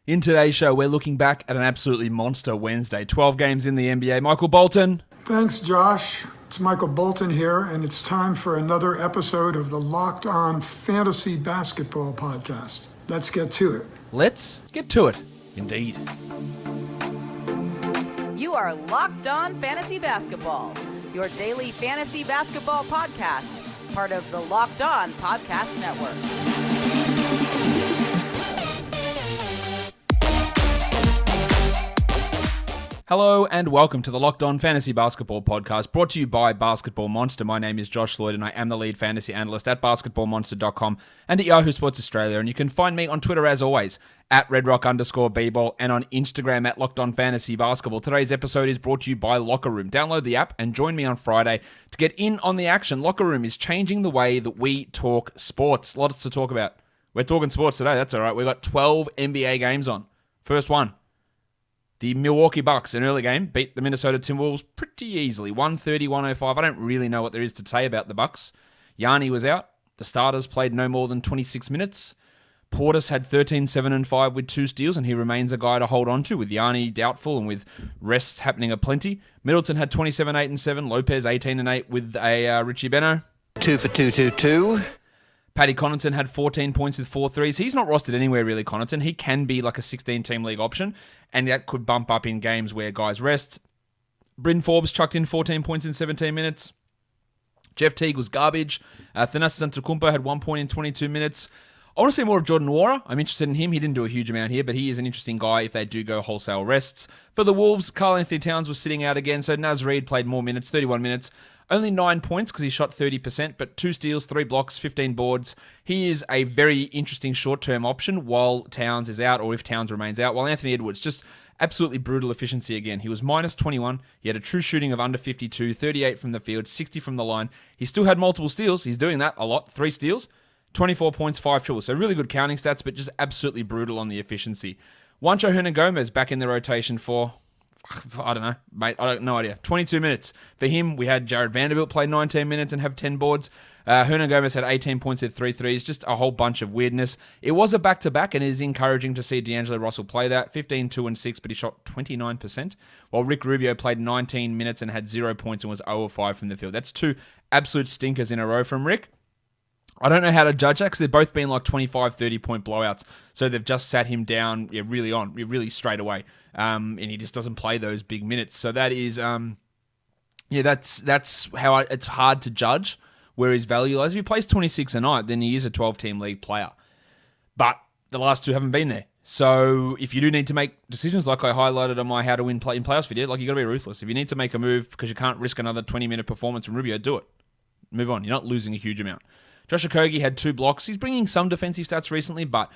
In today's show, we're looking back at an absolutely monster Wednesday. 12 games in the NBA. Michael Bolton. Thanks, Josh. It's Michael Bolton here, and it's time for another episode of the Locked On Fantasy Basketball Podcast. Let's get to it. Let's get to it, indeed. You are Locked On Fantasy Basketball, your daily fantasy basketball podcast, part of the Locked On Podcast Network. Hello and welcome to the Locked On Fantasy Basketball Podcast, brought to you by Basketball Monster. My name is Josh Lloyd and I am the lead fantasy analyst at basketballmonster.com and at Yahoo Sports Australia. And you can find me on Twitter as always, at redrock_bball and on Instagram at Locked On Fantasy Basketball. Today's episode is brought to you by Locker Room. Download the app and join me on Friday to get in on the action. Locker Room is changing the way that we talk sports. Lots to talk about. We're talking sports today, that's all right. We've got 12 NBA games on. First one. The Milwaukee Bucks, an early game, beat the Minnesota Timberwolves pretty easily, 130-105. I don't really know what there is to say about the Bucks. Yanni was out. The starters played no more than 26 minutes. Portis had 13-7-5 with 2 steals, and he remains a guy to hold on to, with Yanni doubtful and with rests happening aplenty. Middleton had 27-8-7. Lopez 18-8 with a Richie Beno. 2 for 2. Paddy Connaughton had 14 points with 4 threes. He's not rostered anywhere, really, Connaughton. He can be like a 16-team league option, and that could bump up in games where guys rest. Bryn Forbes chucked in 14 points in 17 minutes. Jeff Teague was garbage. Thanasis Antetokounmpo had 1 point in 22 minutes. I want to see more of Jordan Nwora. I'm interested in him. He didn't do a huge amount here, but he is an interesting guy if they do go wholesale rests. For the Wolves, Karl Anthony Towns was sitting out again, so Naz Reid played more minutes, 31 minutes. Only 9 points because he shot 30%, but 2 steals, 3 blocks, 15 boards. He is a very interesting short-term option while Towns is out, or if Towns remains out. While Anthony Edwards, just absolutely brutal efficiency again. He was minus 21. He had a true shooting of under 52, 38 from the field, 60 from the line. He still had multiple steals. He's doing that a lot. 3 steals, 24 points, 5 triples. So really good counting stats, but just absolutely brutal on the efficiency. Juancho Hernangomez back in the rotation for... I don't know, mate. I have no idea. 22 minutes. For him, we had Jarrett Vanderbilt play 19 minutes and have 10 boards. Hernangomez had 18 points with 3 threes. Just a whole bunch of weirdness. It was a back-to-back, and it is encouraging to see D'Angelo Russell play that. 15, 2, and 6, but he shot 29%. While Rick Rubio played 19 minutes and had 0 points and was 0 of 5 from the field. That's 2 absolute stinkers in a row from Rick. I don't know how to judge that because they've both been like 25, 30-point blowouts. So they've just sat him down really straight away. And he just doesn't play those big minutes. So that is, that's how it's hard to judge where his value lies. If he plays 26 a night, then he is a 12-team league player. But the last 2 haven't been there. So if you do need to make decisions like I highlighted on my How to Win in Playoffs video, like you got to be ruthless. If you need to make a move because you can't risk another 20-minute performance from Rubio, do it. Move on. You're not losing a huge amount. Josh Okogie had 2 blocks. He's bringing some defensive stats recently, but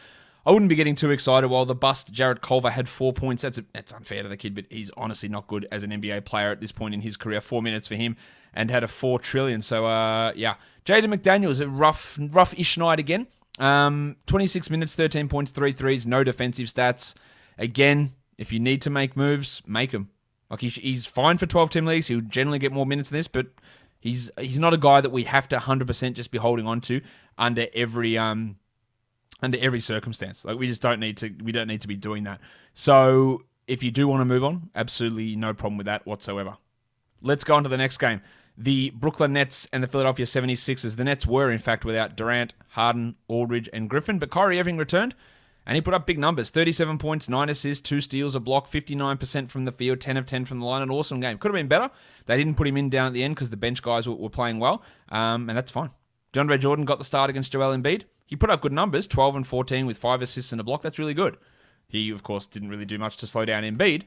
I wouldn't be getting too excited. While the bust Jarrett Culver had 4 points. That's unfair to the kid, but he's honestly not good as an NBA player at this point in his career. 4 minutes for him and had a 4 trillion. So, Jaden McDaniels, a rough-ish night again. 26 minutes, 13 points, 3 threes, no defensive stats. Again, if you need to make moves, make them. Like he's fine for 12-team leagues. He'll generally get more minutes than this, but he's not a guy that we have to 100% just be holding on to under every circumstance. Like we don't need to be doing that. So if you do want to move on, absolutely no problem with that whatsoever. Let's go on to the next game. The Brooklyn Nets and the Philadelphia 76ers. The Nets were in fact without Durant, Harden, Aldridge, and Griffin, but Kyrie Irving returned. And he put up big numbers, 37 points, 9 assists, 2 steals, a block, 59% from the field, 10 of 10 from the line. An awesome game. Could have been better. They didn't put him in down at the end because the bench guys were playing well, and that's fine. DeAndre Jordan got the start against Joel Embiid. He put up good numbers, 12 and 14 with 5 assists and a block. That's really good. He, of course, didn't really do much to slow down Embiid.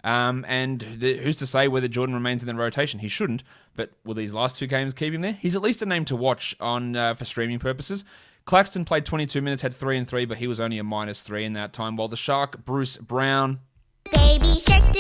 Who's to say whether Jordan remains in the rotation? He shouldn't, but will these last 2 games keep him there? He's at least a name to watch on for streaming purposes. Claxton played 22 minutes, had 3 and 3, but he was only a -3 in that time. While the Shark, Bruce Brown, Baby Shark,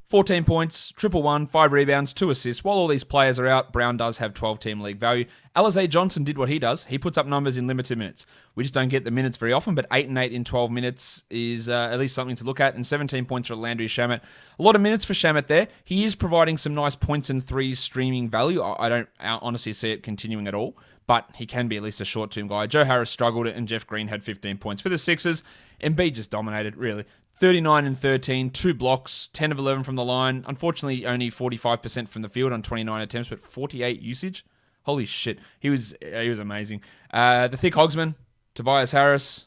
14 points, 111, 5 rebounds, 2 assists. While all these players are out, Brown does have 12-team league value. Alize Johnson did what he does. He puts up numbers in limited minutes. We just don't get the minutes very often, but 8 and 8 in 12 minutes is at least something to look at, and 17 points for Landry Shamet. A lot of minutes for Shamet there. He is providing some nice points and threes streaming value. I don't honestly see it continuing at all, but he can be at least a short-term guy. Joe Harris struggled and Jeff Green had 15 points. For the Sixers, Embiid just dominated, really. 39 and 13, 2 blocks, 10 of 11 from the line. Unfortunately, only 45% from the field on 29 attempts, but 48 usage. Holy shit. He was amazing. The thick Hogsman, Tobias Harris.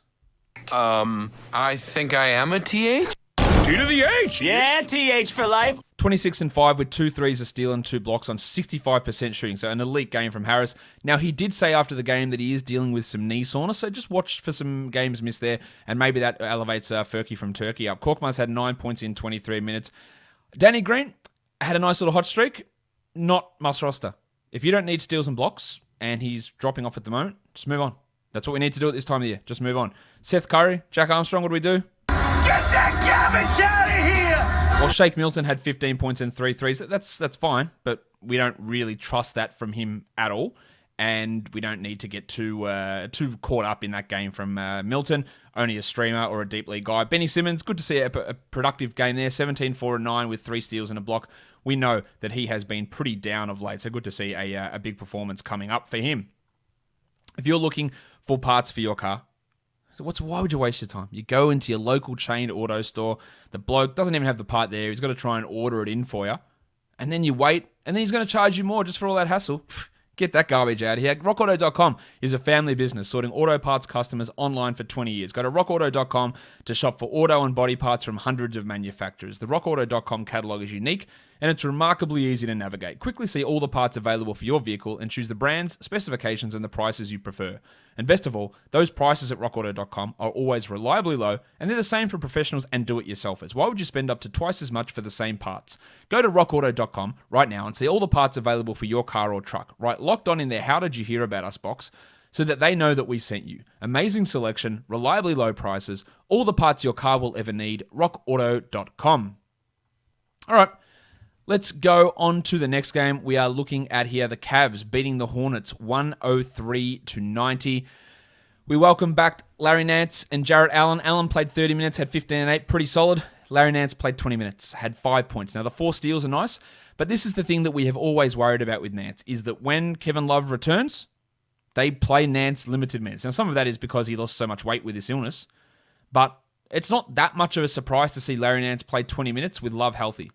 I think I am a TH? T to the H! Yeah, TH for life. 26 and 5 with 2 threes, a steal, and 2 blocks on 65% shooting. So an elite game from Harris. Now, he did say after the game that he is dealing with some knee soreness, so just watch for some games missed there, and maybe that elevates Furky from Turkey up. Korkmaz had 9 points in 23 minutes. Danny Green had a nice little hot streak. Not must roster. If you don't need steals and blocks, and he's dropping off at the moment, just move on. That's what we need to do at this time of the year. Just move on. Seth Curry, Jack Armstrong, what do we do? Get that garbage out of here! Well, Shake Milton had 15 points and 3 threes. That's fine, but we don't really trust that from him at all, and we don't need to get too caught up in that game from Milton. Only a streamer or a deep league guy. Benny Simmons, good to see a productive game there. 17, 4, and 9 with 3 steals and a block. We know that he has been pretty down of late, so good to see a big performance coming up for him. If you're looking for parts for your car, why would you waste your time? You go into your local chain auto store. The bloke doesn't even have the part there. He's got to try and order it in for you. And then you wait, and then he's going to charge you more just for all that hassle. Get that garbage out of here. RockAuto.com is a family business sorting auto parts customers online for 20 years. Go to RockAuto.com to shop for auto and body parts from hundreds of manufacturers. The RockAuto.com catalog is unique, and it's remarkably easy to navigate. Quickly see all the parts available for your vehicle and choose the brands, specifications, and the prices you prefer. And best of all, those prices at RockAuto.com are always reliably low, and they're the same for professionals and do-it-yourselfers. Why would you spend up to twice as much for the same parts? Go to RockAuto.com right now and see all the parts available for your car or truck. Right, locked on in their How Did You Hear About Us box, so that they know that we sent you. Amazing selection, reliably low prices, all the parts your car will ever need. RockAuto.com. All right. Let's go on to the next game. We are looking at here the Cavs beating the Hornets 103-90. We welcome back Larry Nance and Jarrett Allen. Allen played 30 minutes, had 15 and 8, pretty solid. Larry Nance played 20 minutes, had 5 points. Now, the 4 steals are nice, but this is the thing that we have always worried about with Nance, is that when Kevin Love returns, they play Nance limited minutes. Now, some of that is because he lost so much weight with this illness, but it's not that much of a surprise to see Larry Nance play 20 minutes with Love healthy.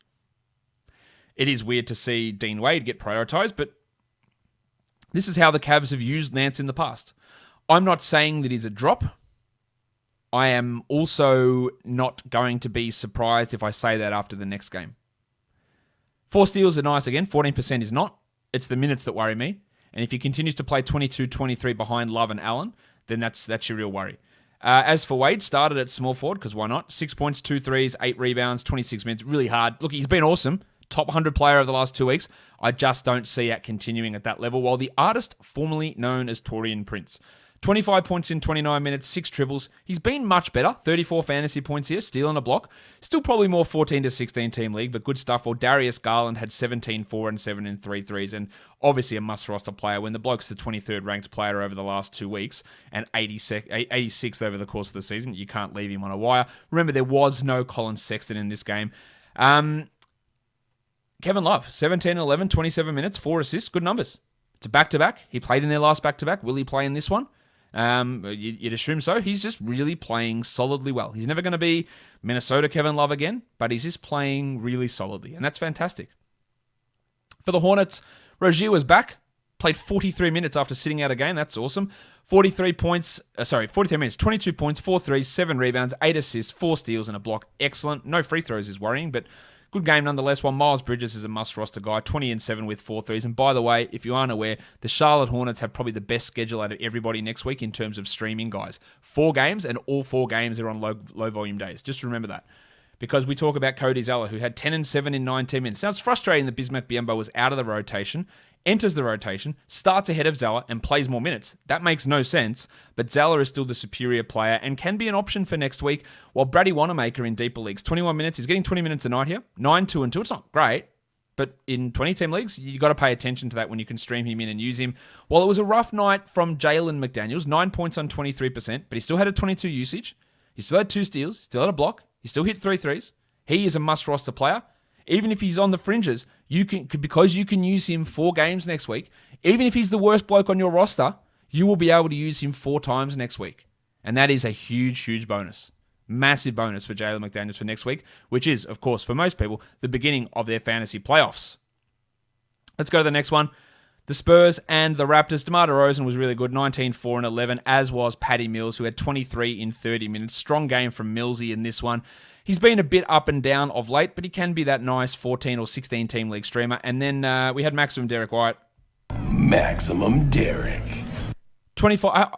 It is weird to see Dean Wade get prioritized, but this is how the Cavs have used Nance in the past. I'm not saying that he's a drop. I am also not going to be surprised if I say that after the next game. 4 steals are nice again. 14% is not. It's the minutes that worry me. And if he continues to play 22-23 behind Love and Allen, then that's your real worry. As for Wade, started at small forward, because why not? 6 points, 2 threes, 8 rebounds, 26 minutes. Really hard. Look, he's been awesome. Top 100 player over the last 2 weeks. I just don't see it continuing at that level. While the artist formerly known as Torian Prince, 25 points in 29 minutes, 6 triples. He's been much better. 34 fantasy points here, stealing a block. Still probably more 14 to 16 team league, but good stuff. Well, Darius Garland had 17, 4 and 7 and 3 threes, and obviously a must roster player when the bloke's the 23rd ranked player over the last 2 weeks and 86th over the course of the season. You can't leave him on a wire. Remember, there was no Colin Sexton in this game. Kevin Love, 17, 11, 27 minutes, 4 assists, good numbers. It's a back-to-back. He played in their last back-to-back. Will he play in this one? You'd assume so. He's just really playing solidly well. He's never going to be Minnesota Kevin Love again, but he's just playing really solidly, and that's fantastic. For the Hornets, Rozier was back, played 43 minutes after sitting out a game. That's awesome. 43 minutes, 22 points, 4 threes, 7 rebounds, 8 assists, 4 steals, and a block. Excellent. No free throws is worrying, but good game nonetheless, while Miles Bridges is a must-roster guy, 20 and 7 with 4 threes. And by the way, if you aren't aware, the Charlotte Hornets have probably the best schedule out of everybody next week in terms of streaming guys. 4 games, and all 4 games are on low-volume days. Just remember that. Because we talk about Cody Zeller, who had 10 and 7 in 19 minutes. Now, it's frustrating that Bismack Biyombo was out of the rotation, enters the rotation, starts ahead of Zeller, and plays more minutes. That makes no sense, but Zeller is still the superior player and can be an option for next week, while Brady Wanamaker in deeper leagues, 21 minutes, he's getting 20 minutes a night here, 9, 2, and 2. It's not great, but in 20-team leagues, you got to pay attention to that when you can stream him in and use him. While it was a rough night from Jalen McDaniels, 9 points on 23%, but he still had a 22 usage, he still had 2 steals, he still had a block, he still hit 3 threes. He is a must-roster player. Even if he's on the fringes, because you can use him 4 games next week, Even if he's the worst bloke on your roster, you will be able to use him 4 times next week. And that is a huge, huge bonus. Massive bonus for Jalen McDaniels for next week, which is, of course, for most people, the beginning of their fantasy playoffs. Let's go to the next one. The Spurs and the Raptors. DeMar DeRozan was really good, 19, 4, and 11, as was Patty Mills, who had 23 in 30 minutes. Strong game from Millsy in this one. He's been a bit up and down of late, but he can be that nice 14 or 16 team league streamer. And then we had Maximum Derek White. Maximum Derek. 25.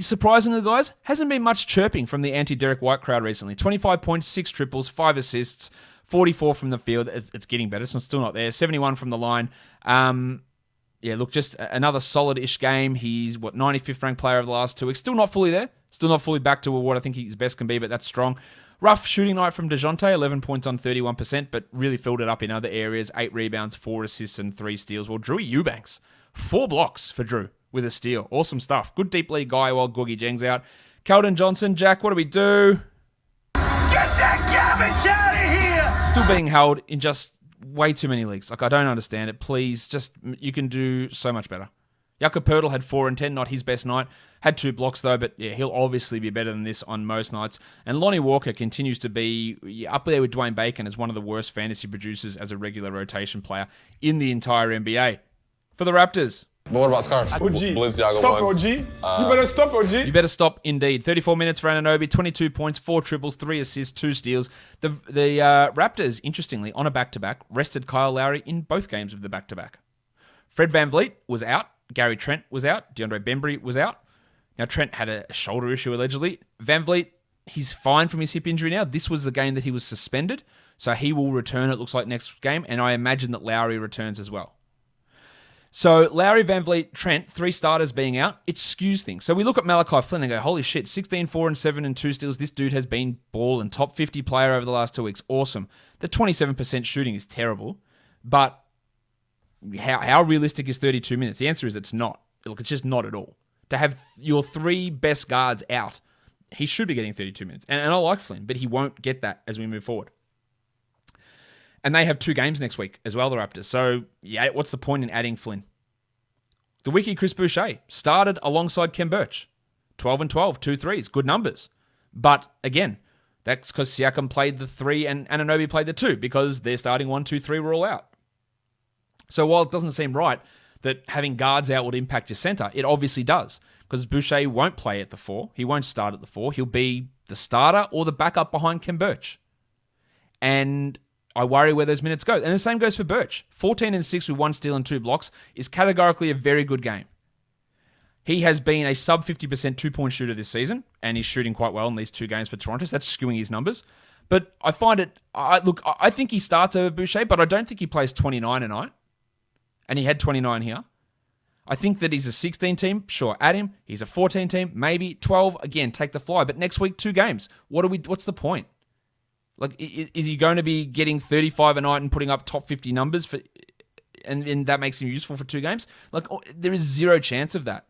Surprisingly, guys, hasn't been much chirping from the anti-Derek White crowd recently. 25 points, 6 triples, 5 assists, 44 from the field. It's getting better, so it's still not there. 71 from the line. Yeah, look, just another solid-ish game. He's, 95th ranked player of the last 2 weeks. Still not fully there. Still not fully back to what I think his best can be, but that's strong. Rough shooting night from DeJounte, 11 points on 31%, but really filled it up in other areas. 8 rebounds, 4 assists, and 3 steals. Well, Drew Eubanks, 4 blocks for Drew with a steal. Awesome stuff. Good deep league guy while Googie Jeng's out. Keldon Johnson, Jack, what do we do? Get that garbage out of here! Still being held in just way too many leagues. Like, I don't understand it. Please, just, you can do so much better. Jakob Poeltl had 4 and 10, not his best night. Had 2 blocks, though, but yeah, he'll obviously be better than this on most nights. And Lonnie Walker continues to be up there with Dwayne Bacon as one of the worst fantasy producers as a regular rotation player in the entire NBA. For the Raptors. But what about scarves? OG. Balenciaga Stop, ones. OG. You better stop, OG. You better stop, indeed. 34 minutes for Anunoby, 22 points, 4 triples, 3 assists, 2 steals. The Raptors, interestingly, on a back-to-back, rested Kyle Lowry in both games of the back-to-back. Fred VanVleet was out. Gary Trent was out. DeAndre Bembry was out. Now, Trent had a shoulder issue, allegedly. VanVleet, he's fine from his hip injury now. This was the game that he was suspended, so he will return, it looks like, next game, and I imagine that Lowry returns as well. So, Lowry, VanVleet, Trent, 3 starters being out, it skews things. So, we look at Malachi Flynn and go, holy shit, 16, 4, and 7, and 2 steals. This dude has been balling. Top 50 player over the last 2 weeks. Awesome. The 27% shooting is terrible, but how realistic is 32 minutes? The answer is it's not. Look, it's just not at all. To have your 3 best guards out, he should be getting 32 minutes. And I like Flynn, but he won't get that as we move forward. And they have 2 games next week as well, the Raptors. So, yeah, what's the point in adding Flynn? The wiki Chris Boucher started alongside Kem Birch. 12 and 12, 2 threes, good numbers. But, again, that's because Siakam played the 3 and Anunoby played the 2 because their starting 1, 2, 3 were all out. So while it doesn't seem right that having guards out would impact your center, it obviously does. Because Boucher won't play at the 4. He won't start at the 4. He'll be the starter or the backup behind Kem Birch. And I worry where those minutes go. And the same goes for Birch. 14 and 6 with 1 steal and 2 blocks is categorically a very good game. He has been a sub 50% 2-point shooter this season, and he's shooting quite well in these 2 games for Toronto. So that's skewing his numbers. But I find it, I think he starts over Boucher, but I don't think he plays 29 a night. And he had 29 here. I think that he's a 16 team. Sure, add him. He's a 14 team. Maybe 12. Again, take the fly. But next week, 2 games. What's the point? Like, is he going to be getting 35 a night and putting up top 50 numbers and that makes him useful for 2 games? Like, there is 0 chance of that.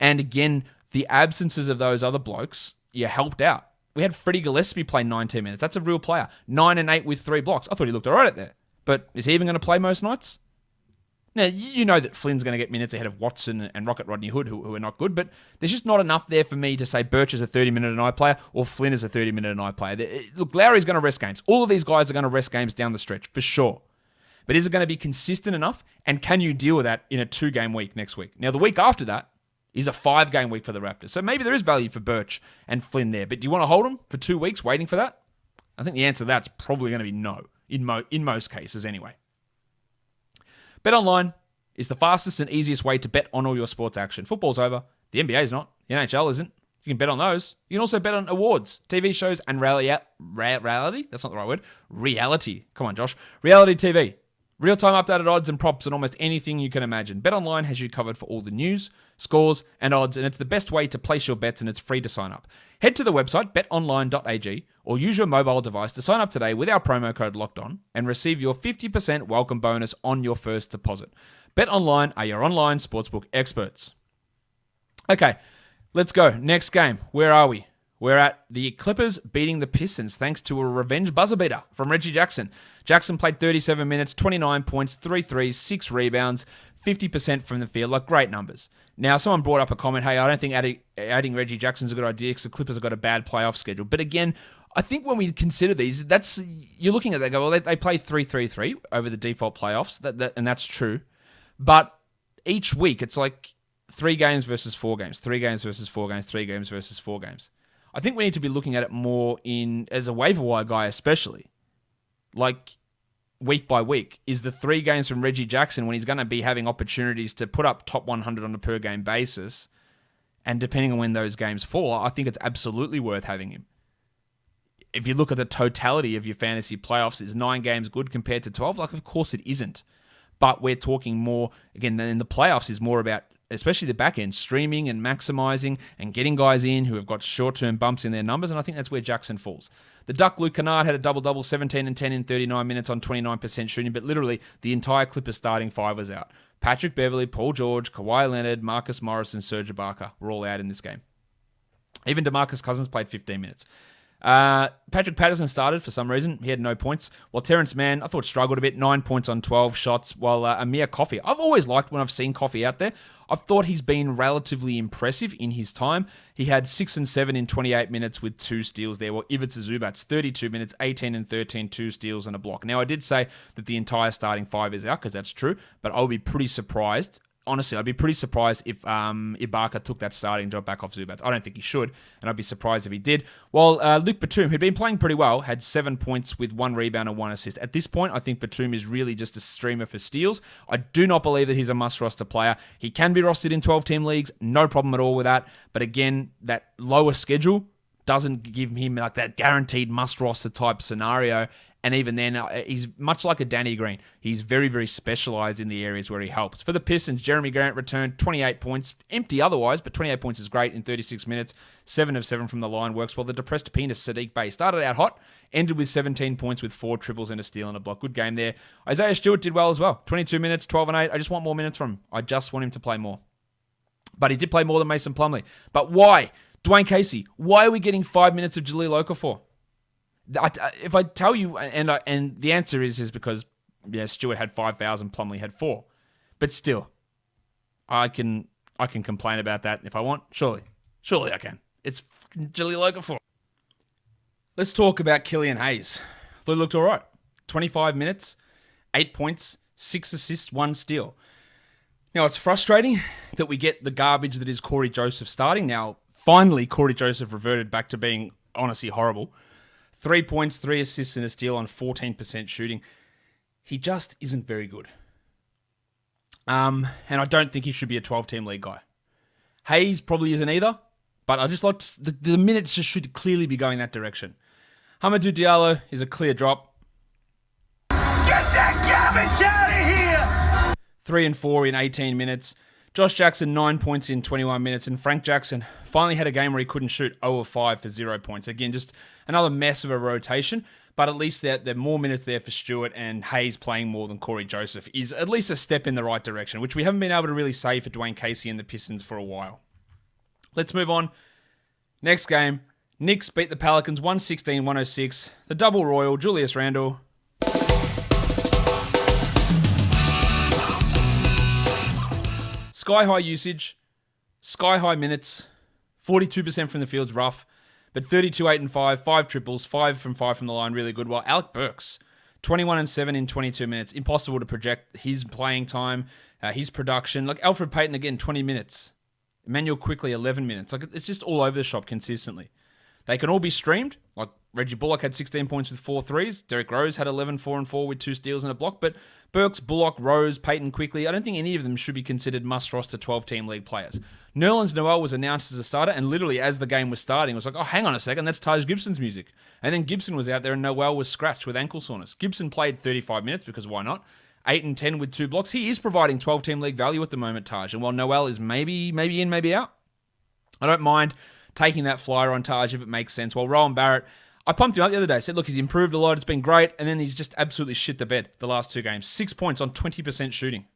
And again, the absences of those other blokes, you helped out. We had Freddie Gillespie play 19 minutes. That's a real player. 9 and 8 with 3 blocks. I thought he looked all right there. But is he even going to play most nights? Now, you know that Flynn's going to get minutes ahead of Watson and Rocket Rodney Hood, who are not good, but there's just not enough there for me to say Birch is a 30-minute a night player or Flynn is a 30-minute a night player. Look, Lowry's going to rest games. All of these guys are going to rest games down the stretch, for sure. But is it going to be consistent enough? And can you deal with that in a 2-game week next week? Now, the week after that is a 5-game week for the Raptors. So maybe there is value for Birch and Flynn there. But do you want to hold them for 2 weeks waiting for that? I think the answer to that's probably going to be no, in most cases anyway. BetOnline is the fastest and easiest way to bet on all your sports action. Football's over. The NBA is not. The NHL isn't. You can bet on those. You can also bet on awards, TV shows, and reality. That's not the right word. Reality. Come on, Josh. Reality TV. Real-time updated odds and props and almost anything you can imagine. BetOnline has you covered for all the news, scores, and odds, and it's the best way to place your bets, and it's free to sign up. Head to the website, betonline.ag, or use your mobile device to sign up today with our promo code LOCKEDON and receive your 50% welcome bonus on your first deposit. BetOnline are your online sportsbook experts. Okay, let's go. Next game. Where are we? We're at the Clippers beating the Pistons thanks to a revenge buzzer beater from Reggie Jackson. Jackson played 37 minutes, 29 points, 3 threes, 6 rebounds, 50% from the field. Like, great numbers. Now, someone brought up a comment, hey, I don't think adding Reggie Jackson's a good idea because the Clippers have got a bad playoff schedule. But again, I think when we consider these, you're looking at that, go, well, they play 3-3-3 over the default playoffs, and that's true. But each week, it's like 3 games versus 4 games, 3 games versus 4 games, 3 games versus 4 games. I think we need to be looking at it more as a waiver wire guy, especially. Like, week by week, is the 3 games from Reggie Jackson when he's going to be having opportunities to put up top 100 on a per game basis. And depending on when those games fall, I think it's absolutely worth having him. If you look at the totality of your fantasy playoffs, is 9 games good compared to 12? Like, of course it isn't. But we're talking more, again, in the playoffs is more about, especially the back end, streaming and maximizing and getting guys in who have got short-term bumps in their numbers, and I think that's where Jackson falls. The Duck, Luke Kennard, had a double-double, 17 and 10 in 39 minutes on 29% shooting, but literally the entire Clippers starting 5 was out. Patrick Beverley, Paul George, Kawhi Leonard, Marcus Morris, and Serge Ibaka were all out in this game. Even DeMarcus Cousins played 15 minutes. Patrick Patterson started for some reason. He had no points. While Terrence Mann, I thought, struggled a bit. 9 points on 12 shots. While Amir Coffey, I've always liked when I've seen Coffey out there. I've thought he's been relatively impressive in his time. He had 6 and 7 in 28 minutes with 2 steals there. While Ivica Zubac's 32 minutes, 18 and 13, 2 steals and a block. Now, I did say that the entire starting 5 is out because that's true, but I'll be pretty surprised. Honestly, I'd be pretty surprised if Ibaka took that starting job back off Zubac. I don't think he should, and I'd be surprised if he did. While Luke Batum, who'd been playing pretty well, had 7 points with 1 rebound and 1 assist. At this point, I think Batum is really just a streamer for steals. I do not believe that he's a must-roster player. He can be rostered in 12-team leagues, no problem at all with that. But again, that lower schedule doesn't give him like that guaranteed must-roster type scenario. And even then, he's much like a Danny Green. He's very, very specialized in the areas where he helps. For the Pistons, Jeremy Grant returned 28 points. Empty otherwise, but 28 points is great in 36 minutes. 7 of 7 from the line works well. The depressed penis Sadiq Bey started out hot, ended with 17 points with 4 triples and a steal and a block. Good game there. Isaiah Stewart did well as well. 22 minutes, 12 and 8. I just want more minutes from him. I just want him to play more. But he did play more than Mason Plumlee. But why? Dwayne Casey, why are we getting 5 minutes of Jahlil Okafor? If I tell you, and the answer is because Stewart had 5 fouls and Plumlee had 4, but still, I can complain about that if I want. Surely I can. It's fucking Jahlil Okafor. Let's talk about Killian Hayes. I thought he looked all right. 25 minutes, 8 points, 6 assists, 1 steal. Now it's frustrating that we get the garbage that is Corey Joseph starting. Now finally, Corey Joseph reverted back to being honestly horrible. 3 points, 3 assists, and a steal on 14% shooting. He just isn't very good. And I don't think he should be a 12-team league guy. Hayes probably isn't either, but I just like the minutes just should clearly be going that direction. Hamidou Diallo is a clear drop. Get that garbage out of here! 3 and 4 in 18 minutes. Josh Jackson, 9 points in 21 minutes. And Frank Jackson finally had a game where he couldn't shoot 0 of 5 for 0 points. Again, just another mess of a rotation. But at least there are more minutes there for Stewart, and Hayes playing more than Corey Joseph is at least a step in the right direction, which we haven't been able to really say for Dwayne Casey and the Pistons for a while. Let's move on. Next game, Knicks beat the Pelicans 116-106. The double royal, Julius Randle. Sky-high usage, sky-high minutes, 42% from the field's rough, but 32, 8 and 5, 5 triples, 5 from the line, really good. While Alec Burks, 21 and 7 in 22 minutes. Impossible to project his playing time, his production. Like Alfred Payton, again, 20 minutes. Emmanuel Quickly, 11 minutes. Like, it's just all over the shop consistently. They can all be streamed. Like Reggie Bullock had 16 points with 4 threes. Derrick Rose had 11, 4 and 4 with 2 steals and a block. But Burks, Bullock, Rose, Payton, Quickly, I don't think any of them should be considered must-roster 12-team league players. Nerlens Noel was announced as a starter, and literally as the game was starting, it was like, oh, hang on a second, that's Taj Gibson's music. And then Gibson was out there and Noel was scratched with ankle soreness. Gibson played 35 minutes because why not? 8 and 10 with 2 blocks. He is providing 12-team league value at the moment, Taj. And while Noel is maybe in, maybe out, I don't mind taking that flyer on Taj if it makes sense. While Rowan Barrett, I pumped him up the other day. Said, look, he's improved a lot. It's been great. And then he's just absolutely shit the bed the last 2 games. 6 points on 20% shooting.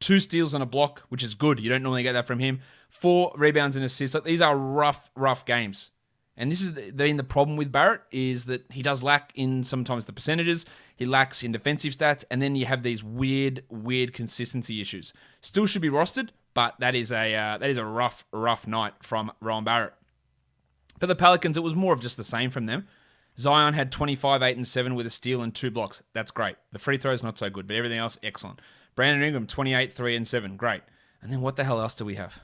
2 steals and a block, which is good. You don't normally get that from him. 4 rebounds and assists. Like, these are rough games. And this has been the problem with Barrett, is that he does lack in sometimes the percentages, he lacks in defensive stats, and then you have these weird consistency issues. Still should be rostered, but that is a rough night from Rowan Barrett. For the Pelicans, it was more of just the same from them. Zion had 25, 8, and 7 with a steal and 2 blocks. That's great. The free throws, not so good, but everything else, excellent. Brandon Ingram, 28, 3, and 7. Great. And then what the hell else do we have?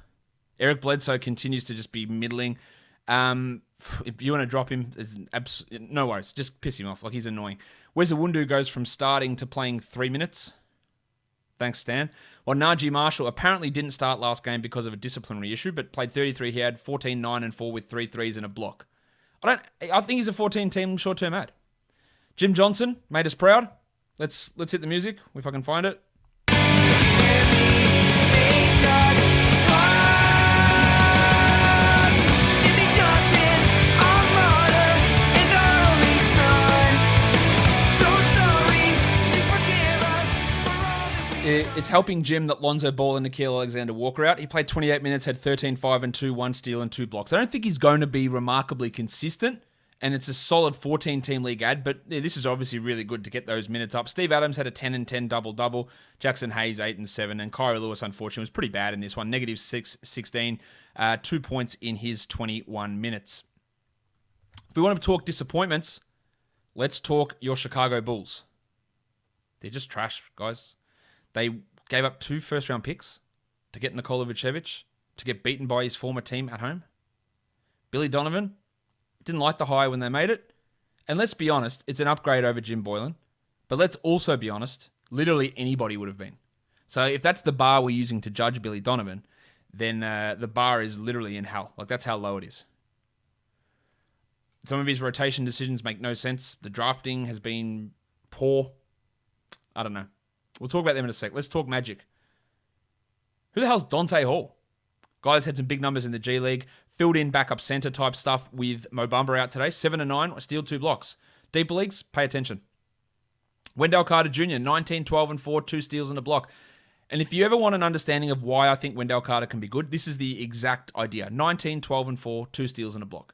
Eric Bledsoe continues to just be middling. If you want to drop him, no worries. Just piss him off. Like, he's annoying. Where's Awundu goes from starting to playing 3 minutes. Thanks, Stan. Well, Najee Marshall apparently didn't start last game because of a disciplinary issue, but played 33. He had 14, 9, and 4 with 3 threes and a block. I think he's a 14-team short-term ad. Jim Johnson made us proud. Let's hit the music if I can find it. It's helping Jim that Lonzo Ball and Nickeil Alexander-Walker out. He played 28 minutes, had 13, 5, and 2, 1 steal and 2 blocks. I don't think he's going to be remarkably consistent, and it's a solid 14-team league ad, but this is obviously really good to get those minutes up. Steve Adams had a 10 and 10 double-double. Jackson Hayes, 8 and 7, and Kyrie Lewis, unfortunately, was pretty bad in this one. Negative 6, 16, 2 points in his 21 minutes. If we want to talk disappointments, let's talk your Chicago Bulls. They're just trash, guys. They gave up 2 first-round picks to get Nikola Vucevic, to get beaten by his former team at home. Billy Donovan didn't like the hire when they made it. And let's be honest, it's an upgrade over Jim Boylan. But let's also be honest, literally anybody would have been. So if that's the bar we're using to judge Billy Donovan, then the bar is literally in hell. Like, that's how low it is. Some of his rotation decisions make no sense. The drafting has been poor. I don't know. We'll talk about them in a sec. Let's talk Magic. Who the hell's Dante Hall? Guy that's had some big numbers in the G League. Filled in backup center type stuff with Mo Bamba out today. 7 and 9, steal 2 blocks. Deeper leagues, pay attention. Wendell Carter Jr., 19, 12, and 4, 2 steals and a block. And if you ever want an understanding of why I think Wendell Carter can be good, this is the exact idea. 19, 12, and 4, 2 steals and a block.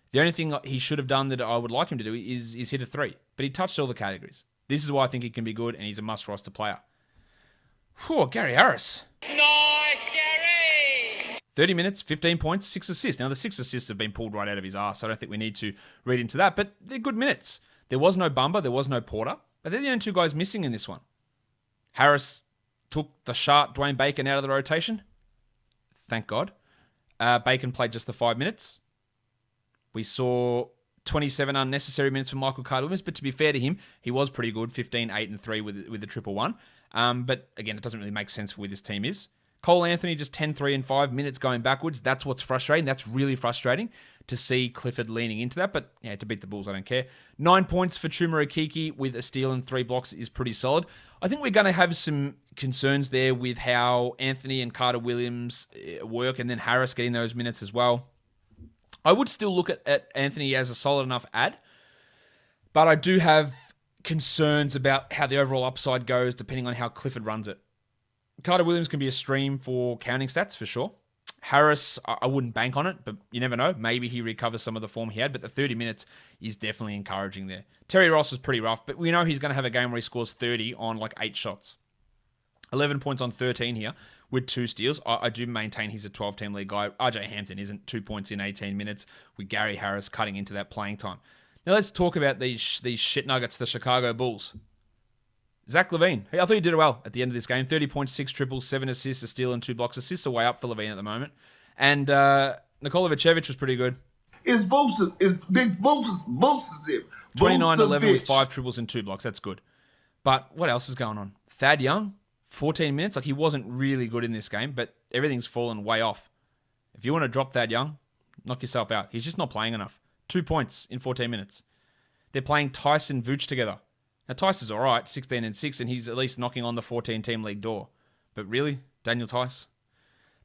The only thing he should have done that I would like him to do is hit a 3. But he touched all the categories. This is why I think he can be good, and he's a must-roster player. Whew, Gary Harris. Nice, Gary! 30 minutes, 15 points, 6 assists. Now, the 6 assists have been pulled right out of his ass, so I don't think we need to read into that, but they're good minutes. There was no Bumba, there was no Porter, but they're the only 2 guys missing in this one. Harris took the sharp Dwayne Bacon out of the rotation. Thank God. Bacon played just the 5 minutes. We saw 27 unnecessary minutes from Michael Carter-Williams, but to be fair to him, he was pretty good, 15, 8, and 3 with the 1-1. But again, it doesn't really make sense for where this team is. Cole Anthony, just 10, 3, and 5 minutes going backwards. That's what's frustrating. That's really frustrating to see Clifford leaning into that. But yeah, to beat the Bulls, I don't care. 9 points for Chuma Okeke with a steal and 3 blocks is pretty solid. I think we're going to have some concerns there with how Anthony and Carter-Williams work, and then Harris getting those minutes as well. I would still look at Anthony as a solid enough ad, but I do have concerns about how the overall upside goes depending on how Clifford runs it. Carter-Williams can be a stream for counting stats for sure. Harris, I wouldn't bank on it, but you never know. Maybe he recovers some of the form he had, but the 30 minutes is definitely encouraging there. Terry Ross was pretty rough, but we know he's going to have a game where he scores 30 on like 8 shots. 11 points on 13 here with 2 steals. I do maintain he's a 12-team league guy. RJ Hampton isn't. 2 points in 18 minutes with Gary Harris cutting into that playing time. Now let's talk about these shit nuggets, the Chicago Bulls. Zach LaVine. I thought he did well at the end of this game. 30 points, 6 triples, 7 assists, a steal, and 2 blocks. Assists are way up for LaVine at the moment. And Nikola Vucevic was pretty good. It's big Vucevic. 29-11 with 5 triples and 2 blocks. That's good. But what else is going on? Thad Young, 14 minutes. Like, he wasn't really good in this game, but everything's fallen way off. If you want to drop Thad Young, knock yourself out. He's just not playing enough. 2 points in 14 minutes. They're playing Tice and Vooch together. Now, Tice is all right, 16 and 6, and he's at least knocking on the 14-team league door. But really, Daniel Tice?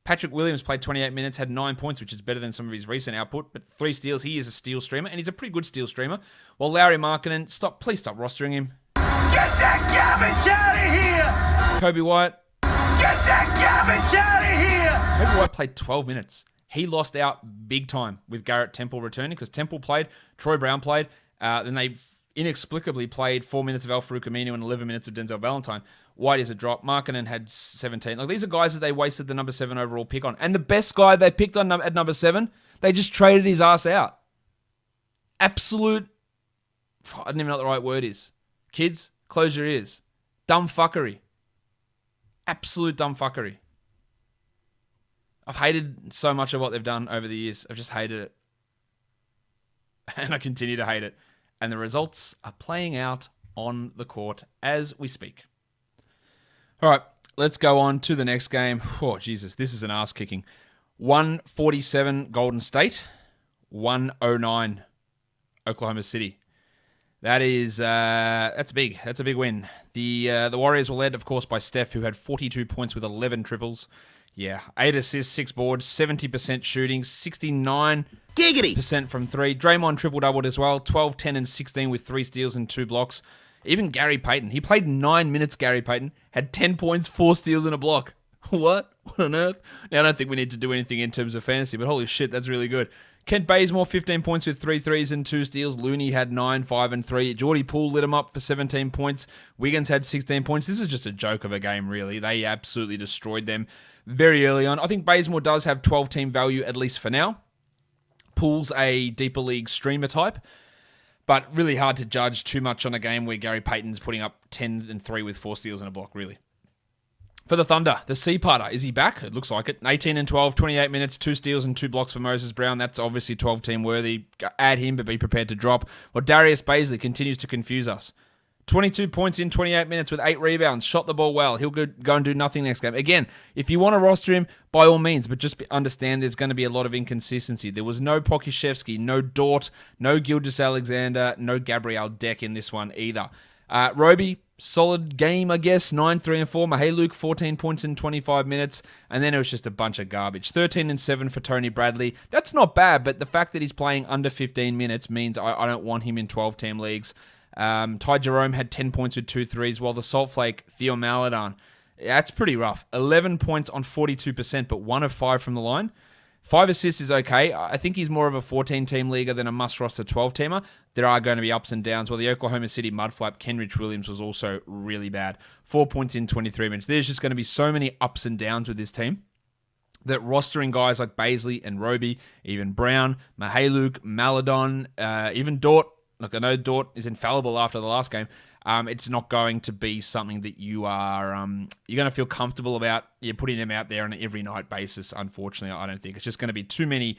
Patrick Williams played 28 minutes, had 9 points, which is better than some of his recent output, but 3 steals. He is a steal streamer, and he's a pretty good steal streamer. While Lauri Markkanen, please stop rostering him. Get that garbage out of here! Kobe White. Get that garbage out of here! Kobe White played 12 minutes. He lost out big time with Garrett Temple returning because Temple played, Troy Brown played, then they inexplicably played 4 minutes of Al-Farouq Aminu and 11 minutes of Denzel Valentine. White is a drop. Markkanen had 17. Like, these are guys that they wasted the number 7 overall pick on. And the best guy they picked on at number 7, they just traded his ass out. Absolute, I don't even know what the right word is. Kids, close your ears. Dumb fuckery. Absolute dumb fuckery. I've hated so much of what they've done over the years. I've just hated it. And I continue to hate it. And the results are playing out on the court as we speak. All right, let's go on to the next game. Oh, Jesus, this is an ass kicking. 147 Golden State, 109 Oklahoma City. That is that's big. That's a big win. The Warriors were led, of course, by Steph, who had 42 points with 11 triples. Yeah, 8 assists, 6 boards, 70% shooting, 69% from 3. Draymond triple-doubled as well, 12, 10, and 16 with 3 steals and 2 blocks. Even Gary Payton. He played 9 minutes, Gary Payton. Had 10 points, 4 steals, and a block. What? What on earth? Now, I don't think we need to do anything in terms of fantasy, but holy shit, that's really good. Kent Bazemore, 15 points with 3 threes and 2 steals. Looney had 9, 5, and 3. Jordy Poole lit him up for 17 points. Wiggins had 16 points. This was just a joke of a game, really. They absolutely destroyed them very early on. I think Bazemore does have 12-team value, at least for now. Poole's a deeper league streamer type, but really hard to judge too much on a game where Gary Payton's putting up 10 and 3 with 4 steals and a block, really. For the Thunder, the C-Putter, is he back? It looks like it. 18 and 12, 28 minutes, 2 steals and 2 blocks for Moses Brown. That's obviously 12-team worthy. Add him, but be prepared to drop. Well, Darius Bazley continues to confuse us. 22 points in 28 minutes with 8 rebounds. Shot the ball well. He'll go and do nothing next game. Again, if you want to roster him, by all means, but just understand there's going to be a lot of inconsistency. There was no Pokuševski, no Dort, no Gilgeous-Alexander, no Gabriel Deck in this one either. Roby, solid game, I guess. 9, 3, and 4. Mihailuk, 14 points in 25 minutes. And then it was just a bunch of garbage. 13 and 7 for Tony Bradley. That's not bad, but the fact that he's playing under 15 minutes means I don't want him in 12-team leagues. Ty Jerome had 10 points with 2 threes, while the Salt Flake, Theo Maledon, that's pretty rough. 11 points on 42%, but 1 of 5 from the line. 5 assists is okay. I think he's more of a 14-team leaguer than a must-roster 12-teamer. There are going to be ups and downs. Well, the Oklahoma City mudflap, Kenrich Williams, was also really bad. 4 points in 23 minutes. There's just going to be so many ups and downs with this team that rostering guys like Bazley and Roby, even Brown, Mihailuk, Maledon, even Dort. Look, I know Dort is infallible after the last game. It's not going to be something that you are you're going to feel comfortable about. You're putting them out there on an every night basis. Unfortunately, I don't think it's just going to be too many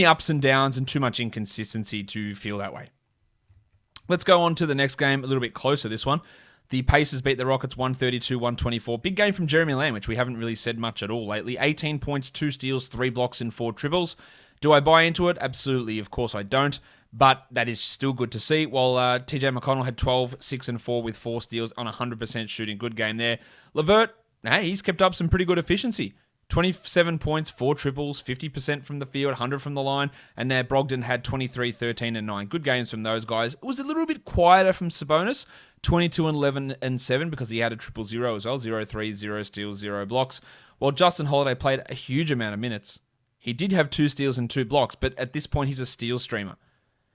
ups and downs and too much inconsistency to feel that way. Let's go on to the next game, a little bit closer. This one, the Pacers beat the Rockets 132-124. Big game from Jeremy Lamb, which we haven't really said much at all lately. 18 points, 2 steals, 3 blocks, and 4 triples. Do I buy into it? Absolutely. Of course I don't. But that is still good to see. While TJ McConnell had 12, 6, and 4 with 4 steals on 100% shooting. Good game there. LeVert, hey, he's kept up some pretty good efficiency. 27 points, 4 triples, 50% from the field, 100 from the line. And there Brogdon had 23, 13, and 9. Good games from those guys. It was a little bit quieter from Sabonis. 22 and 11 and 7 because he had a 0-0 as well. 0 threes, 0 steals, 0 blocks. While Justin Holiday played a huge amount of minutes. He did have 2 steals and 2 blocks, but at this point he's a steal streamer.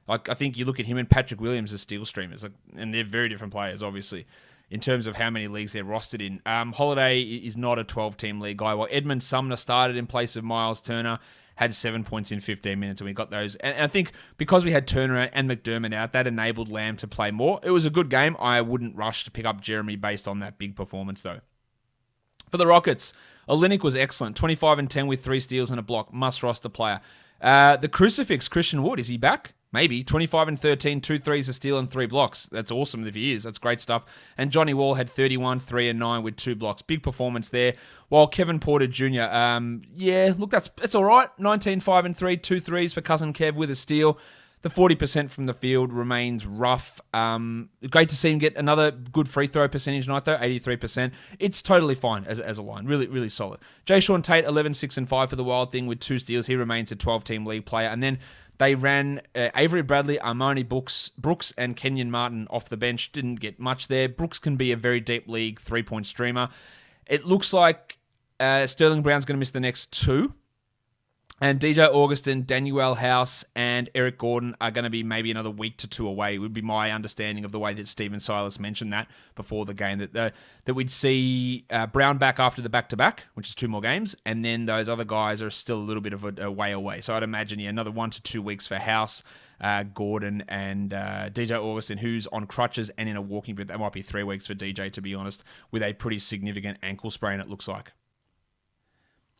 Like, I think you look at him and Patrick Williams as steal streamers, and they're very different players, obviously, in terms of how many leagues they're rostered in. Holiday is not a 12-team league guy, while Edmund Sumner started in place of Miles Turner, had 7 points in 15 minutes, and we got those. And I think because we had Turner and McDermott out, that enabled Lamb to play more. It was a good game. I wouldn't rush to pick up Jeremy based on that big performance, though. For the Rockets, Olynyk was excellent. 25 and 10 with 3 steals and a block. Must roster player. The Crucifix, Christian Wood, is he back? Maybe. 25 and 13, 2 threes, a steal, and 3 blocks. That's awesome if he is. That's great stuff. And Johnny Wall had 31, 3, and 9 with 2 blocks. Big performance there. While Kevin Porter Jr., that's all right. 19, 5, and 3, 2 threes for Cousin Kev with a steal. The 40% from the field remains rough. Great to see him get another good free throw percentage night, though, 83%. It's totally fine as a line. Really, really solid. Jay Sean Tate, 11, 6, and 5 for the Wild Thing with 2 steals. He remains a 12-team league player. And then they ran Avery Bradley, Armani Brooks, and Kenyon Martin off the bench. Didn't get much there. Brooks can be a very deep league 3-point streamer. It looks like Sterling Brown's going to miss the next 2. And DJ Augustin, Daniel House, and Eric Gordon are going to be maybe another week to 2 away, would be my understanding of the way that Steven Silas mentioned that before the game, that we'd see Brown back after the back-to-back, which is 2 more games, and then those other guys are still a little bit of a way away. So I'd imagine another 1 to 2 weeks for House, Gordon, and DJ Augustin, who's on crutches and in a walking boot. That might be 3 weeks for DJ, to be honest, with a pretty significant ankle sprain, it looks like.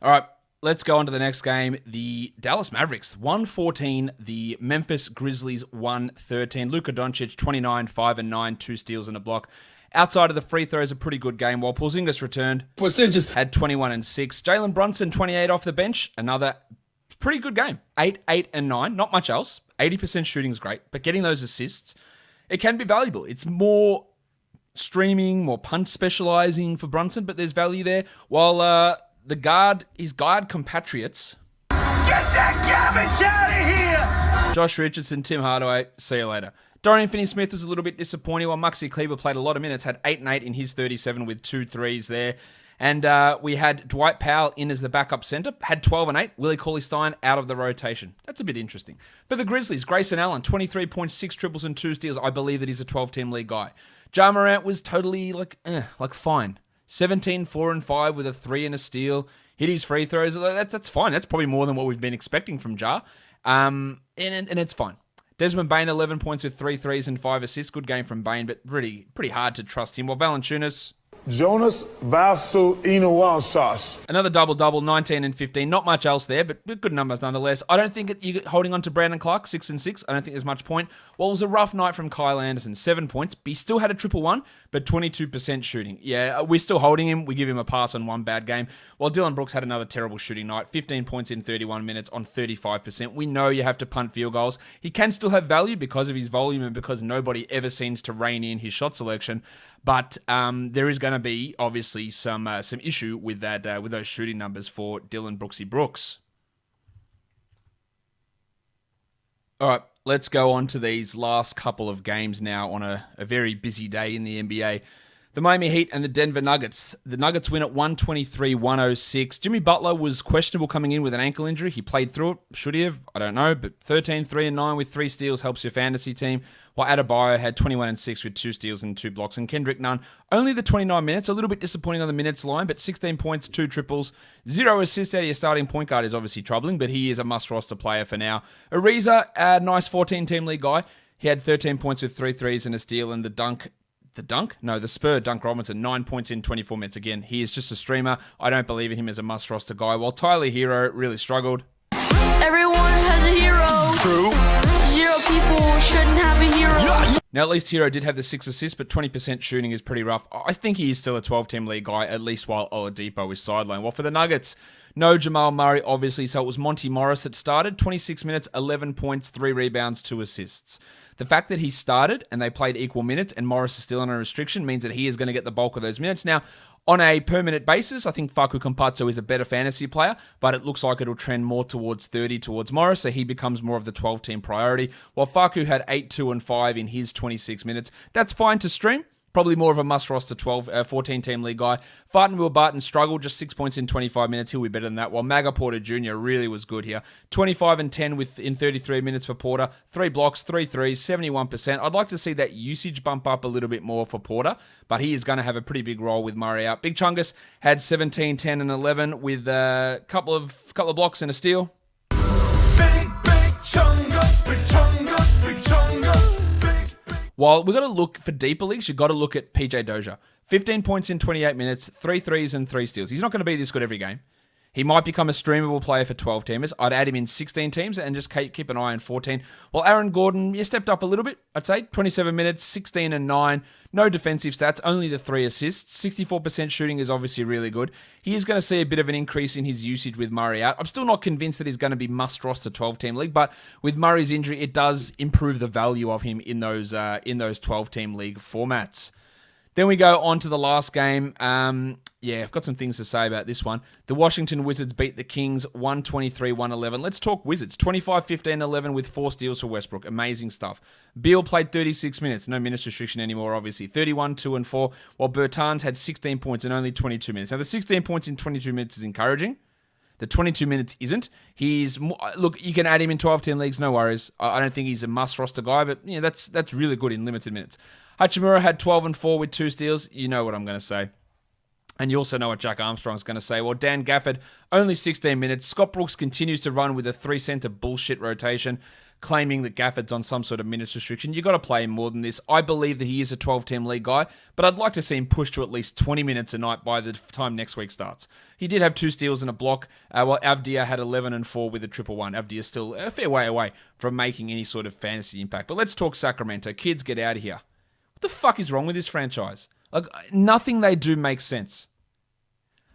All right. Let's go on to the next game. The Dallas Mavericks, 114. The Memphis Grizzlies, 113. Luka Doncic, 29, 5 and 9, 2 steals and a block. Outside of the free throws, a pretty good game. While Porzingis returned, had 21 and 6. Jalen Brunson, 28 off the bench. Another pretty good game. 8, 8 and 9. Not much else. 80% shooting is great, but getting those assists, it can be valuable. It's more streaming, more punch specializing for Brunson, but there's value there. While his guard compatriots, Get that garbage out of here! Josh Richardson, Tim Hardaway, see you later. Dorian Finney-Smith was a little bit disappointing, while Maxi Kleber played a lot of minutes, had 8 and 8 in his 37 with 2 threes there. And we had Dwight Powell in as the backup center, had 12 and 8. Willie Cauley-Stein out of the rotation. That's a bit interesting. For the Grizzlies, Grayson Allen, 23.6 triples and 2 steals. I believe that he's a 12-team league guy. Ja Morant was totally fine. 17, 4 and 5 with a 3 and a steal. Hit his free throws. That's fine. That's probably more than what we've been expecting from Ja. And it's fine. Desmond Bane, 11 points with 3 threes and 5 assists. Good game from Bane, but pretty hard to trust him. While Valanciunas, Jonas Valanciunas. another double-double, 19 and 15. Not much else there, but good numbers nonetheless. I don't think you're holding on to Brandon Clark, 6 and 6. I don't think there's much point. Well, it was a rough night from Kyle Anderson, 7 points. But he still had a 1-1, but 22% shooting. Yeah, we're still holding him. We give him a pass on one bad game. While Dylan Brooks had another terrible shooting night, 15 points in 31 minutes on 35%. We know you have to punt field goals. He can still have value because of his volume and because nobody ever seems to rein in his shot selection. But there is going to be obviously some issue with that with those shooting numbers for Dylan Brooksy Brooks. All right, let's go on to these last couple of games now on a very busy day in the NBA. The Miami Heat and the Denver Nuggets. The Nuggets win at 123-106. Jimmy Butler was questionable coming in with an ankle injury. He played through it. Should he have? I don't know. But 13, 3 and 9 with 3 steals helps your fantasy team. While Adebayo had 21 and 6 with 2 steals and 2 blocks. And Kendrick Nunn, only the 29 minutes. A little bit disappointing on the minutes line, but 16 points, 2 triples. 0 assists out of your starting point guard is obviously troubling, but he is a must-roster player for now. Ariza, a nice 14-team league guy. He had 13 points with 3 threes and a steal, and the Spur, Dunk Robinson, 9 points in 24 minutes. Again, he is just a streamer. I don't believe in him as a must-roster guy. While Tyler Hero really struggled. Everyone has a hero. True. 0 people shouldn't have a hero. Yeah. Now, at least Hero did have the 6 assists, but 20% shooting is pretty rough. I think he is still a 12-team league guy, at least while Oladipo is sidelined. Well, for the Nuggets, no Jamal Murray, obviously, so it was Monty Morris that started. 26 minutes, 11 points, 3 rebounds, 2 assists. The fact that he started and they played equal minutes and Morris is still on a restriction means that he is going to get the bulk of those minutes. Now, on a per-minute basis, I think Facu Campazzo is a better fantasy player, but it looks like it'll trend more towards 30 towards Morris, so he becomes more of the 12-team priority. While Facu had 8, 2, and 5 in his 26 minutes. That's fine to stream. Probably more of a must-roster 14-team league guy. Farton Will Barton struggled, just 6 points in 25 minutes. He'll be better than that. While Maga Porter Jr. really was good here. 25 and 10 in 33 minutes for Porter. 3 blocks, 3 threes, 71%. I'd like to see that usage bump up a little bit more for Porter, but he is going to have a pretty big role with Murray out. Big Chungus had 17, 10, and 11 with a couple of blocks and a steal. Big Chungus, Big Chungus, Big Chungus. While we've got to look for deeper leagues, you've got to look at PJ Dozier. 15 points in 28 minutes, 3 threes and 3 steals. He's not going to be this good every game. He might become a streamable player for 12 teamers. I'd add him in 16 teams and just keep an eye on 14. While Aaron Gordon, you stepped up a little bit, I'd say. 27 minutes, 16 and 9. No defensive stats, only the 3 assists. 64% shooting is obviously really good. He is going to see a bit of an increase in his usage with Murray out. I'm still not convinced that he's going to be must-roster 12-team league, but with Murray's injury, it does improve the value of him in those 12-team league formats. Then we go on to the last game. I've got some things to say about this one. The Washington Wizards beat the Kings 123-111. Let's talk Wizards. 25-15-11 with 4 steals for Westbrook. Amazing stuff. Beal played 36 minutes. No minutes restriction anymore, obviously. 31, 2, and 4. While Bertans had 16 points in only 22 minutes. Now, the 16 points in 22 minutes is encouraging. The 22 minutes isn't. Look, you can add him in 12-team leagues, no worries. I don't think he's a must-roster guy, but that's really good in limited minutes. Hachimura had 12 and 4 with 2 steals. You know what I'm going to say. And you also know what Jack Armstrong's going to say. Well, Dan Gafford, only 16 minutes. Scott Brooks continues to run with a 3-center bullshit rotation, claiming that Gafford's on some sort of minutes restriction. You got to play him more than this. I believe that he is a 12-team league guy, but I'd like to see him push to at least 20 minutes a night by the time next week starts. He did have 2 steals and a block, while Avdia had 11 and 4 with a 1-1. Avdia is still a fair way away from making any sort of fantasy impact. But let's talk Sacramento. Kids, get out of here. What the fuck is wrong with this franchise? Like, nothing they do makes sense.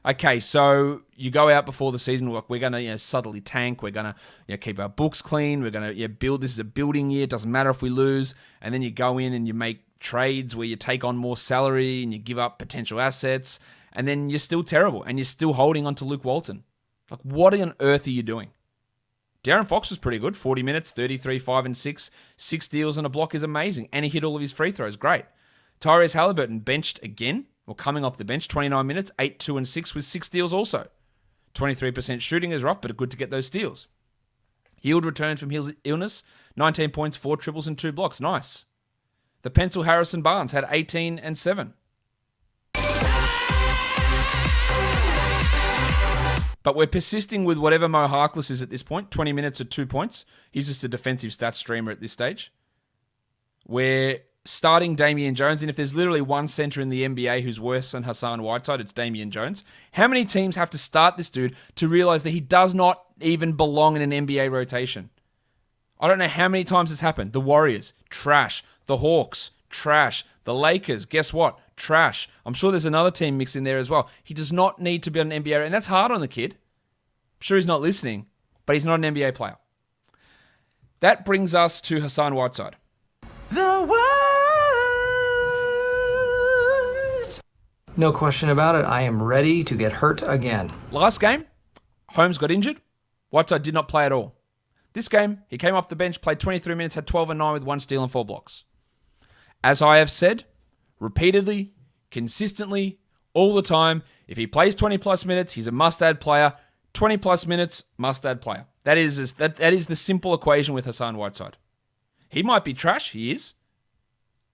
Okay, so you go out before the season, look, we're going to subtly tank, we're going to keep our books clean, we're going to build, this is a building year, it doesn't matter if we lose, and then you go in and you make trades where you take on more salary and you give up potential assets, and then you're still terrible, and you're still holding on to Luke Walton. Like, what on earth are you doing? Darren Fox was pretty good, 40 minutes, 33, 5 and 6, 6 steals and a block is amazing, and he hit all of his free throws, great. Tyrese Halliburton benched again, coming off the bench, 29 minutes, 8, 2, and 6 with 6 steals also. 23% shooting is rough, but good to get those steals. Hield returned from his illness, 19 points, 4 triples, and 2 blocks. Nice. The pencil Harrison Barnes had 18 and 7. But we're persisting with whatever Mo Harkless is at this point, 20 minutes at 2 points. He's just a defensive stats streamer at this stage. We're starting Damian Jones, and if there's literally one center in the NBA who's worse than Hassan Whiteside, it's Damian Jones. How many teams have to start this dude to realize that he does not even belong in an NBA rotation? I don't know how many times it's happened. The Warriors, trash. The Hawks, trash. The Lakers, guess what? Trash. I'm sure there's another team mixed in there as well. He does not need to be on an NBA, and that's hard on the kid. I'm sure he's not listening, but he's not an NBA player. That brings us to Hassan Whiteside. No question about it. I am ready to get hurt again. Last game, Holmes got injured. Whiteside did not play at all. This game, he came off the bench, played 23 minutes, had 12 and 9 with 1 steal and 4 blocks. As I have said, repeatedly, consistently, all the time, if he plays 20 plus minutes, he's a must-add player. 20 plus minutes, must-add player. That is the simple equation with Hassan Whiteside. He might be trash, he is.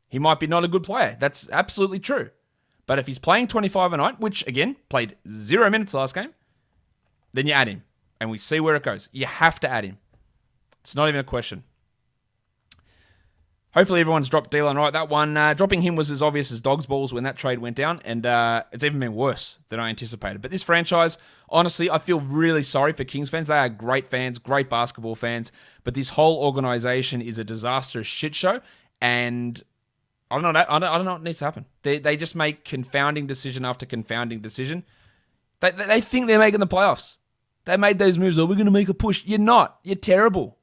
He might be not a good player. That's absolutely true. But if he's playing 25 a night, which, again, played 0 minutes last game, then you add him. And we see where it goes. You have to add him. It's not even a question. Hopefully everyone's dropped D'Lo right. That one, dropping him was as obvious as dog's balls when that trade went down, and it's even been worse than I anticipated. But this franchise, honestly, I feel really sorry for Kings fans. They are great fans, great basketball fans, but this whole organization is a disastrous shit show, and I don't know what needs to happen. They just make confounding decision after confounding decision. They think they're making the playoffs. They made those moves. Oh, we're going to make a push. You're not. You're terrible.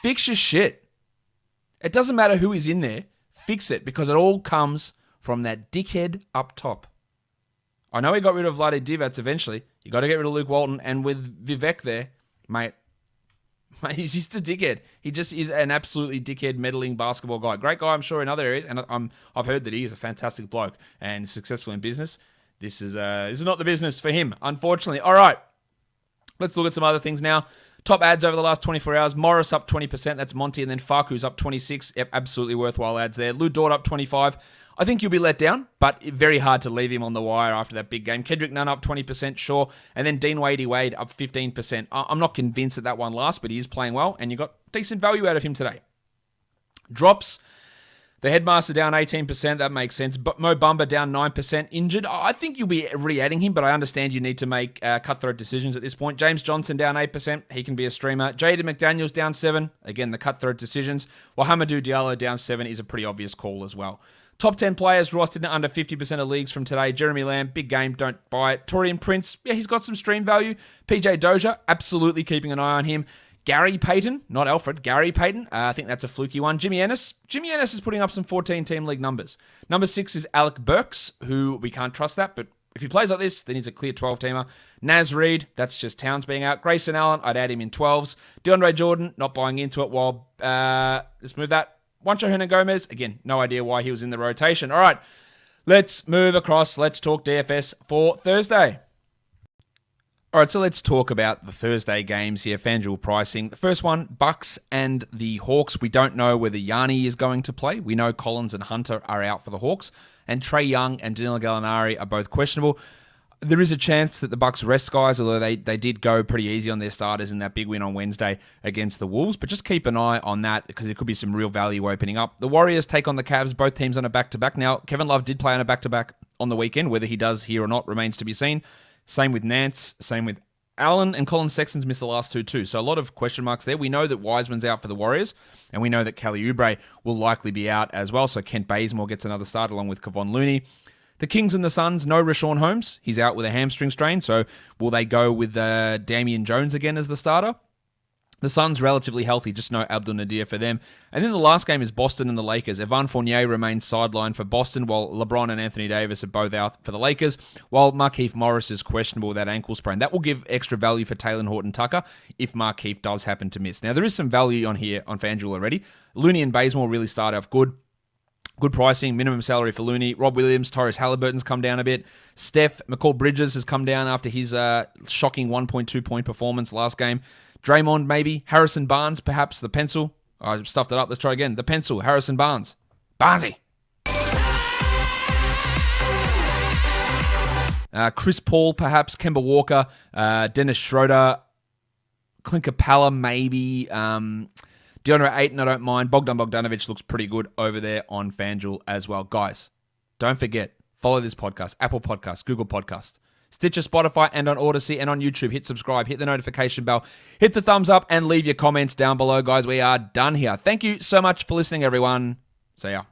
Fix your shit. It doesn't matter who is in there. Fix it, because it all comes from that dickhead up top. I know he got rid of Vlade Divac eventually. You got to get rid of Luke Walton, and with Vivek there, mate, he's just a dickhead. He just is an absolutely dickhead, meddling basketball guy. Great guy, I'm sure, in other areas, and I've heard that he is a fantastic bloke and successful in business. This is not the business for him, unfortunately. All right, let's look at some other things now. Top ads over the last 24 hours. Morris up 20%. That's Monty. And then Faku's up 26. Yep, absolutely worthwhile ads there. Lou Dort up 25. I think you'll be let down, but very hard to leave him on the wire after that big game. Kendrick Nunn up 20%, sure. And then Dean Wade up 15%. I'm not convinced that one lasts, but he is playing well, and you got decent value out of him today. Drops. The Headmaster down 18%, that makes sense. But Mo Bamba down 9%, injured. I think you'll be re-adding him, but I understand you need to make cutthroat decisions at this point. James Johnson down 8%, he can be a streamer. Jaden McDaniels down 7%, again, the cutthroat decisions. While Hamidou Diallo down 7% is a pretty obvious call as well. Top 10 players rostered in under 50% of leagues from today. Jeremy Lamb, big game, don't buy it. Torian Prince, yeah, he's got some stream value. PJ Dozier, absolutely keeping an eye on him. Gary Payton, not Alfred, Gary Payton. I think that's a fluky one. Jimmy Ennis is putting up some 14-team league numbers. Number 6 is Alec Burks, who we can't trust that, but if he plays like this, then he's a clear 12-teamer. Naz Reid, that's just Towns being out. Grayson Allen, I'd add him in 12s. DeAndre Jordan, not buying into it. While, let's move that. Juancho Hernan-Gomez, again, no idea why he was in the rotation. All right, let's move across. Let's talk DFS for Thursday. All right, so let's talk about the Thursday games here, FanDuel pricing. The first one, Bucks and the Hawks. We don't know whether Yanni is going to play. We know Collins and Hunter are out for the Hawks, and Trae Young and Danilo Gallinari are both questionable. There is a chance that the Bucks rest guys, although they did go pretty easy on their starters in that big win on Wednesday against the Wolves. But just keep an eye on that because there could be some real value opening up. The Warriors take on the Cavs, both teams on a back-to-back. Now, Kevin Love did play on a back-to-back on the weekend. Whether he does here or not remains to be seen. Same with Nance, same with Allen, and Colin Sexton's missed the last two too. So a lot of question marks there. We know that Wiseman's out for the Warriors, and we know that Kelly Oubre will likely be out as well. So Kent Bazemore gets another start along with Kevon Looney. The Kings and the Suns, no Rashawn Holmes. He's out with a hamstring strain. So will they go with Damian Jones again as the starter? The Suns relatively healthy, just no Abdul Nadir for them. And then the last game is Boston and the Lakers. Evan Fournier remains sidelined for Boston, while LeBron and Anthony Davis are both out for the Lakers, while Markieff Morris is questionable with that ankle sprain. That will give extra value for Taylor Horton-Tucker if Markieff does happen to miss. Now, there is some value on here on FanDuel already. Looney and Bazemore really start off good. Good pricing, minimum salary for Looney. Rob Williams, Tyrese Halliburton's come down a bit. Steph, McCall Bridges has come down after his shocking 1.2 point performance last game. Draymond, maybe. Harrison Barnes, perhaps. The pencil. I stuffed it up. Let's try again. The pencil. Harrison Barnes. Barnesy. Chris Paul, perhaps. Kemba Walker. Dennis Schroeder. Clint Capella, maybe. DeAndre Ayton, I don't mind. Bogdan Bogdanovic looks pretty good over there on FanDuel as well. Guys, don't forget, follow this podcast. Apple Podcast, Google Podcast, Stitcher, Spotify, and on Odyssey and on YouTube. Hit subscribe, hit the notification bell, hit the thumbs up, and leave your comments down below, guys. We are done here. Thank you so much for listening, everyone. See ya.